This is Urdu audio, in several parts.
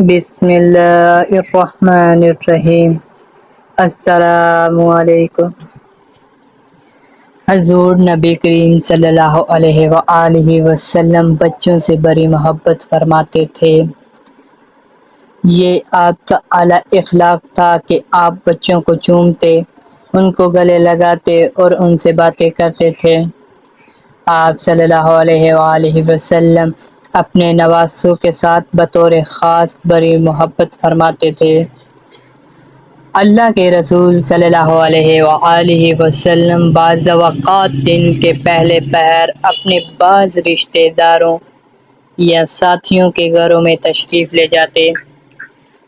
بسم اللہ الرحمن الرحیم۔ السلام علیکم۔ حضور نبی کریم صلی اللہ علیہ وآلہ وسلم بچوں سے بڑی محبت فرماتے تھے۔ یہ آپ کا اعلیٰ اخلاق تھا کہ آپ بچوں کو چومتے، ان کو گلے لگاتے اور ان سے باتیں کرتے تھے۔ آپ صلی اللہ علیہ وآلہ وسلم اپنے نواسوں کے ساتھ بطور خاص بڑی محبت فرماتے تھے۔ اللہ کے رسول صلی اللہ علیہ وآلہ وسلم بعض اوقات دن کے پہلے پہر اپنے بعض رشتہ داروں یا ساتھیوں کے گھروں میں تشریف لے جاتے۔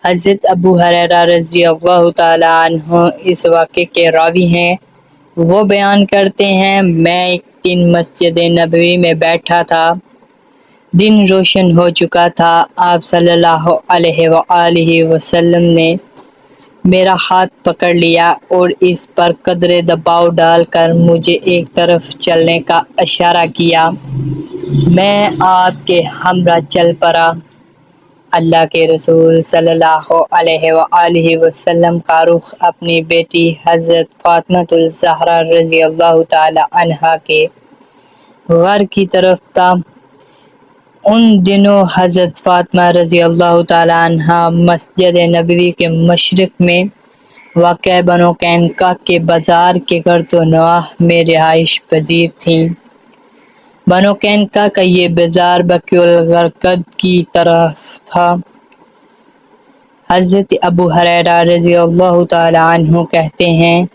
حضرت ابو ہریرہ رضی اللہ تعالی عنہ اس واقعے کے راوی ہیں۔ وہ بیان کرتے ہیں، میں ایک دن مسجد نبوی میں بیٹھا تھا، دن روشن ہو چکا تھا۔ آپ صلی اللہ علیہ وآلہ وسلم نے میرا ہاتھ پکڑ لیا اور اس پر قدرے دباؤ ڈال کر مجھے ایک طرف چلنے کا اشارہ کیا۔ میں آپ کے ہمراہ چل پڑا۔ اللہ کے رسول صلی اللہ علیہ وآلہ وسلم کا رخ اپنی بیٹی حضرت فاطمۃ الزہرا رضی اللہ تعالی عنہا کے غار کی طرف تھا۔ ان دنوں حضرت فاطمہ رضی اللہ تعالی عنہا مسجد نبوی کے مشرق میں واقع بنو قینقاع کے بازار کے گرد و نواح میں رہائش پذیر تھیں۔ بنو قینقاع کا یہ بازار بقیع الغرقد کی طرف تھا۔ حضرت ابو ہریرہ رضی اللہ تعالی عنہ کہتے ہیں،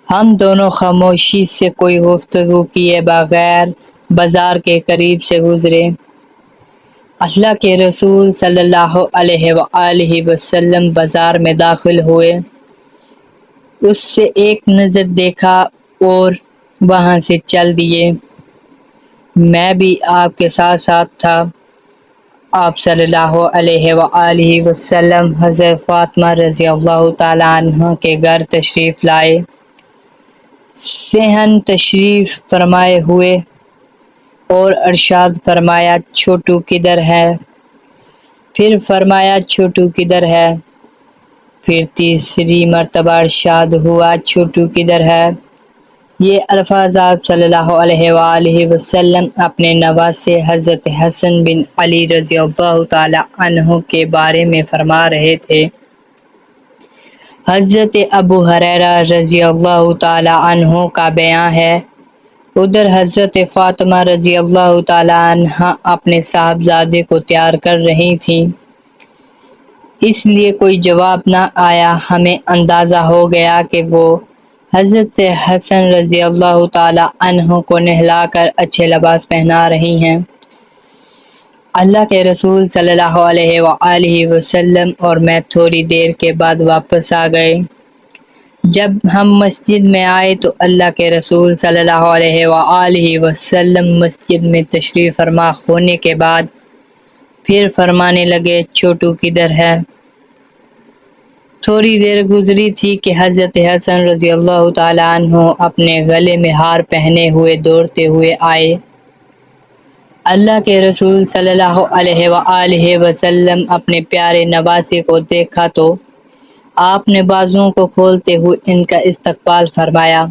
ہم دونوں خاموشی سے کوئی گفتگو کیے بغیر بازار کے قریب سے گزرے۔ اللہ کے رسول صلی اللہ علیہ وآلہ وسلم بازار میں داخل ہوئے، اس سے ایک نظر دیکھا اور وہاں سے چل دیے۔ میں بھی آپ کے ساتھ ساتھ تھا۔ آپ صلی اللہ علیہ وآلہ وسلم حضرت فاطمہ رضی اللہ تعالی عنہ کے گھر تشریف لائے۔ صحن تشریف فرمائے ہوئے اور ارشاد فرمایا، چھوٹو کدھر ہے؟ پھر فرمایا، چھوٹو کدھر ہے؟ پھر تیسری مرتبہ ارشاد ہوا، چھوٹو کدھر ہے؟ یہ الفاظ آپ صلی اللہ علیہ وآلہ وسلم اپنے نواسے حضرت حسن بن علی رضی اللہ تعالی عنہ کے بارے میں فرما رہے تھے۔ حضرت ابو ہریرہ رضی اللہ تعالی عنہ کا بیان ہے، ادھر حضرت فاطمہ رضی اللہ تعالی عنہا اپنے صاحبزادے کو تیار کر رہی تھیں، اس لیے کوئی جواب نہ آیا۔ ہمیں اندازہ ہو گیا کہ وہ حضرت حسن رضی اللہ تعالی عنہ کو نہلا کر اچھے لباس پہنا رہی ہیں۔ اللہ کے رسول صلی اللہ علیہ وآلہ وسلم اور میں تھوڑی دیر کے بعد واپس آ گئے۔ جب ہم مسجد میں آئے تو اللہ کے رسول صلی اللہ علیہ وآلہ وسلم مسجد میں تشریف فرما ہونے کے بعد پھر فرمانے لگے، چھوٹو کدھر ہے؟ تھوڑی دیر گزری تھی کہ حضرت حسن رضی اللہ تعالی عنہ اپنے گلے میں ہار پہنے ہوئے دوڑتے ہوئے آئے۔ اللہ کے رسول صلی اللہ علیہ وآلہ وسلم اپنے پیارے نواسے کو دیکھا تو آپ نے بازوؤں کو کھولتے ہوئے ان کا استقبال فرمایا۔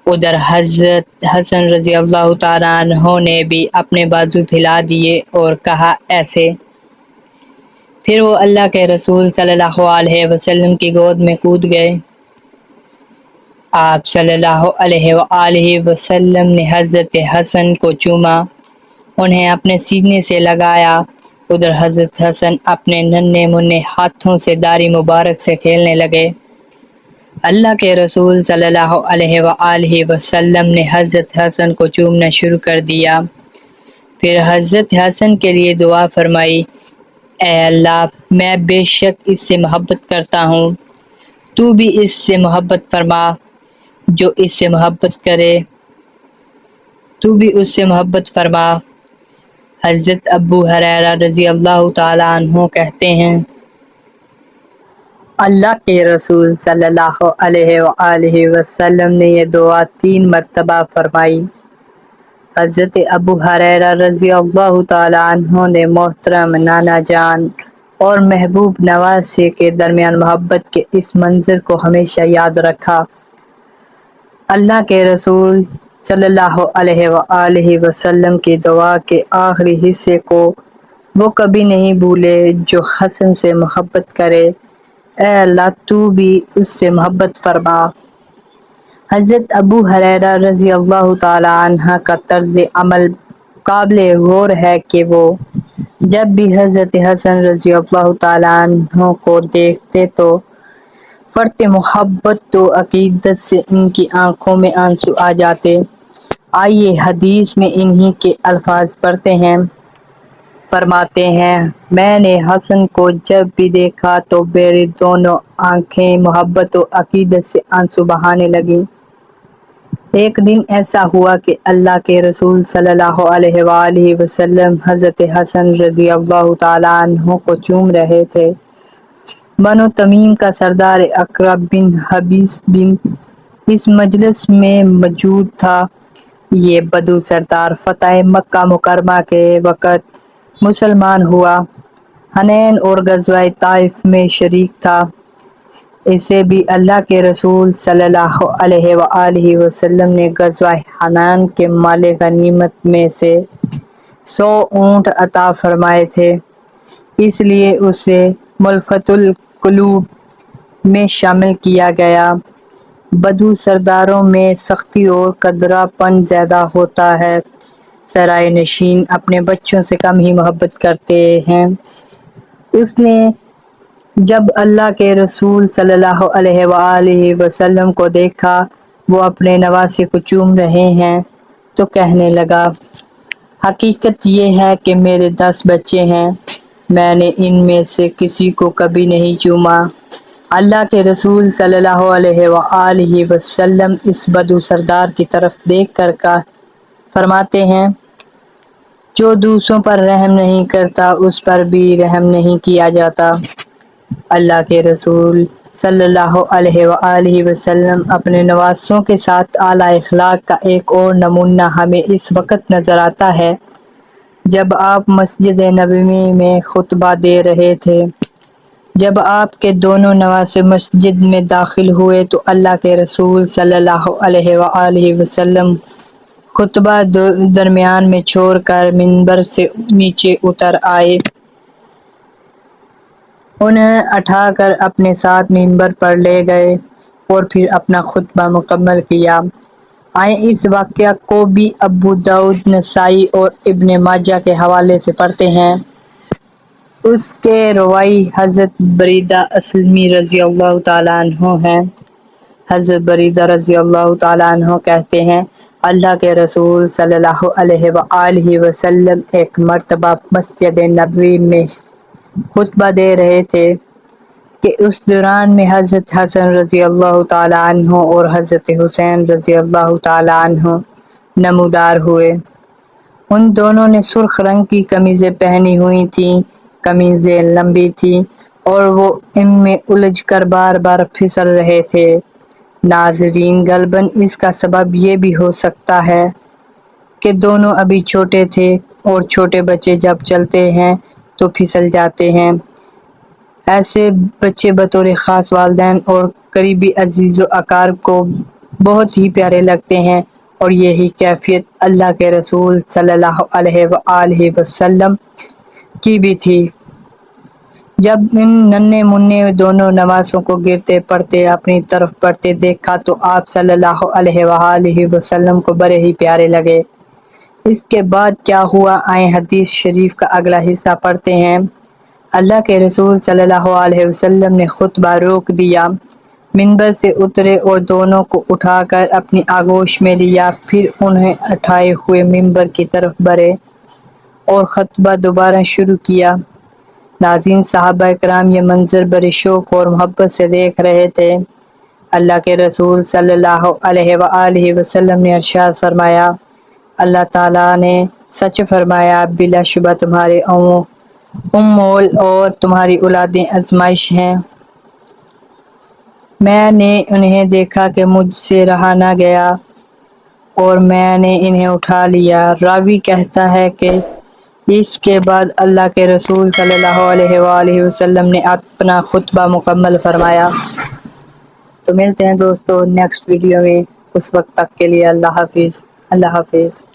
ادھر حضرت حسن رضی اللہ تعالی عنہ نے بھی اپنے بازو پھیلا دیے اور کہا، ایسے؟ پھر وہ اللہ کے رسول صلی اللہ علیہ وسلم کی گود میں کود گئے۔ آپ صلی اللہ علیہ وآلہ وسلم نے حضرت حسن کو چوما، انہیں اپنے سینے سے لگایا۔ ادھر حضرت حسن اپنے ننھے منھے ہاتھوں سے داڑھی مبارک سے کھیلنے لگے۔ اللہ کے رسول صلی اللہ علیہ وآلہ وسلم نے حضرت حسن کو چومنا شروع کر دیا۔ پھر حضرت حسن کے لیے دعا فرمائی، اے اللہ، میں بے شک اس سے محبت کرتا ہوں، تو بھی اس سے محبت فرما، جو اس سے محبت کرے تو بھی اس سے محبت فرما۔ حضرت ابو ہریرہ رضی اللہ تعالی عنہ کہتے ہیں، اللہ کے رسول صلی اللہ علیہ وآلہ وسلم نے یہ دعا 3 مرتبہ فرمائی۔ حضرت ابو ہریرہ رضی اللہ تعالی عنہ نے محترم نانا جان اور محبوب نوازے کے درمیان محبت کے اس منظر کو ہمیشہ یاد رکھا۔ اللہ کے رسول صلی اللہ علیہ وآلہ وسلم کی دعا کے آخری حصے کو وہ کبھی نہیں بھولے جو حسن سے محبت کرے، اے اللہ تو بھی اس سے محبت فرما۔ حضرت ابو ہریرہ رضی اللہ تعالی عنہ کا طرز عمل قابل غور ہے کہ وہ جب بھی حضرت حسن رضی اللہ تعالی عنہ کو دیکھتے تو فرط محبت و عقیدت سے ان کی آنکھوں میں آنسو آ جاتے۔ آئیے حدیث میں انہی کے الفاظ پڑھتے ہیں۔ فرماتے ہیں، میں نے حسن کو جب بھی دیکھا تو میری دونوں آنکھیں محبت و عقیدت سے آنسو بہانے لگیں۔ ایک دن ایسا ہوا کہ اللہ کے رسول صلی اللہ علیہ وآلہ وسلم حضرت حسن رضی اللہ تعالی عنہ کو چوم رہے تھے۔ بنو تمیم کا سردار اقرع بن حابس بن اس مجلس میں موجود تھا۔ یہ بدو سردار فتح مکہ مکرمہ کے وقت مسلمان ہوا۔ حنین اور غزوہ طائف میں شریک تھا۔ اسے بھی اللہ کے رسول صلی اللہ علیہ وآلہ وسلم نے غزوہ حنین کے مال غنیمت میں سے 100 اونٹ عطا فرمائے تھے، اس لیے اسے مؤلفۃ القلوب میں شامل کیا گیا۔ بدو سرداروں میں سختی اور قدرہ پن زیادہ ہوتا ہے۔ سرائے نشین اپنے بچوں سے کم ہی محبت کرتے ہیں۔ اس نے جب اللہ کے رسول صلی اللہ علیہ وآلہ وسلم کو دیکھا وہ اپنے نواسے کو چوم رہے ہیں تو کہنے لگا، حقیقت یہ ہے کہ میرے 10 بچے ہیں، میں نے ان میں سے کسی کو کبھی نہیں چوما۔ اللہ کے رسول صلی اللہ علیہ وآلہ وسلم اس بدو سردار کی طرف دیکھ کر فرماتے ہیں، جو دوسروں پر رحم نہیں کرتا اس پر بھی رحم نہیں کیا جاتا۔ اللہ کے رسول صلی اللہ علیہ وآلہ وسلم اپنے نواسوں کے ساتھ اعلیٰ اخلاق کا ایک اور نمونہ ہمیں اس وقت نظر آتا ہے جب آپ مسجد نبوی میں خطبہ دے رہے تھے۔ جب آپ کے دونوں نواسے مسجد میں داخل ہوئے تو اللہ کے رسول صلی اللہ علیہ وآلہ وسلم خطبہ درمیان میں چھوڑ کر منبر سے نیچے اتر آئے۔ انہیں اٹھا کر اپنے ساتھ منبر پر لے گئے اور پھر اپنا خطبہ مکمل کیا۔ آئیں اس واقعہ کو بھی ابو داؤد، نسائی اور ابن ماجہ کے حوالے سے پڑھتے ہیں۔ اس کے راوی حضرت بریدہ اسلمی رضی اللہ تعالیٰ عنہ ہیں۔ حضرت بریدہ رضی اللہ تعالیٰ عنہ کہتے ہیں، اللہ کے رسول صلی اللہ علیہ وآلہ وسلم ایک مرتبہ مسجد نبوی میں خطبہ دے رہے تھے کہ اس دوران میں حضرت حسن رضی اللہ تعالیٰ عنہ اور حضرت حسین رضی اللہ تعالیٰ عنہ نمودار ہوئے۔ ان دونوں نے سرخ رنگ کی قمیضیں پہنی ہوئی تھیں، قمیضیں لمبی تھیں اور وہ ان میں الجھ کر بار بار پھسل رہے تھے۔ ناظرین، غالباً اس کا سبب یہ بھی ہو سکتا ہے کہ دونوں ابھی چھوٹے تھے اور چھوٹے بچے جب چلتے ہیں تو پھسل جاتے ہیں۔ ایسے بچے بطور خاص والدین اور قریبی عزیز و اقارب کو بہت ہی پیارے لگتے ہیں، اور یہی کیفیت اللہ کے رسول صلی اللہ علیہ وآلہ وسلم کی بھی تھی۔ جب ان ننھے منھے دونوں نواسوں کو گرتے پڑتے اپنی طرف بڑھتے دیکھا تو آپ صلی اللہ علیہ وآلہ وسلم کو بڑے ہی پیارے لگے۔ اس کے بعد کیا ہوا، آئیں حدیث شریف کا اگلا حصہ پڑھتے ہیں۔ اللہ کے رسول صلی اللہ علیہ وسلم نے خطبہ روک دیا، منبر سے اترے اور دونوں کو اٹھا کر اپنی آغوش میں لیا، پھر انہیں اٹھائے ہوئے منبر کی طرف بڑھے اور خطبہ دوبارہ شروع کیا۔ ناظرین، صحابہ کرام یہ منظر بڑے شوق اور محبت سے دیکھ رہے تھے۔ اللہ کے رسول صلی اللہ علیہ وآلہ وسلم نے ارشاد فرمایا، اللہ تعالیٰ نے سچ فرمایا، بلا شبہ تمہارے مول اور تمہاری اولادیں آزمائش ہیں۔ میں نے انہیں دیکھا کہ مجھ سے رہا نہ گیا اور میں نے انہیں اٹھا لیا۔ راوی کہتا ہے کہ اس کے بعد اللہ کے رسول صلی اللہ علیہ وآلہ وسلم نے اپنا خطبہ مکمل فرمایا۔ تو ملتے ہیں دوستو نیکسٹ ویڈیو میں، اس وقت تک کے لیے اللہ حافظ۔ اللہ حافظ۔